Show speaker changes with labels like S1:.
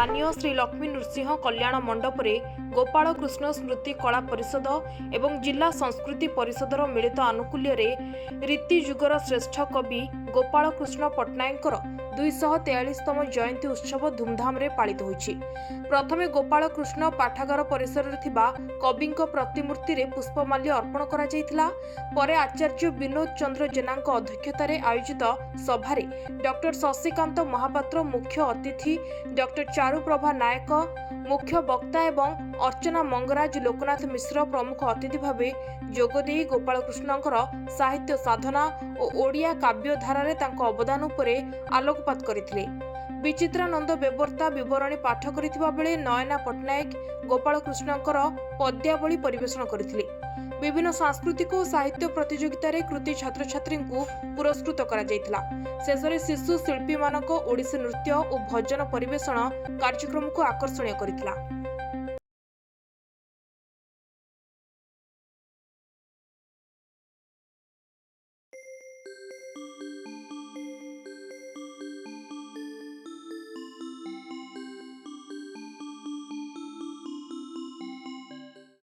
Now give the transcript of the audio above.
S1: स्थानीय श्री लक्ष्मी नृसिंह कल्याण मंडप गोपाल कृष्ण स्मृति कला परिषद एवं जिला संस्कृति परिषदर मिलित आनुकूल्य रीति जुगर श्रेष्ठ कवि गोपाल कृष्ण पट्टनायक 243तम जयंती उत्सव धूमधाम रे पालित होइछि। प्रथमे गोपाल कृष्ण पाठागार परिसर रे थिबा कविंक प्रतिमूर्ति रे पुष्पमाल्य अर्पण करा जायतिला। परे आचार्य विनोद चंद्र जेनांक अध्यक्षतार आयोजित सभारे डॉक्टर शशिकांत महापात्र मुख्य अतिथि, डॉक्टर चारुप्रभा नायक मुख्य वक्ता एवं अर्चना मंगराज लोकनाथ मिश्र प्रमुख अतिथि भावे जोगदे गोपाल कृष्णंकर साहित्य साधना और ओडिया काव्य धारारे तांको अवदान उपरे आलोकपात करथिले। विचित्रानंद बेबर्ता विवरणी पाठ करिथिबा बेले नयना पट्टनायक गोपाल कृष्णंकर पद्यावली परिवेषण करथिले। विभिन्न सांस्कृतिक और साहित्य प्रतियोगिता रे कृति छात्र छात्री को पुरस्कृत करा जायतिला। शेषरे शिशु शिल्पी मानक ओडिसी नृत्य और भजन परिवेषण कार्यक्रम को आकर्षणीय करथिला।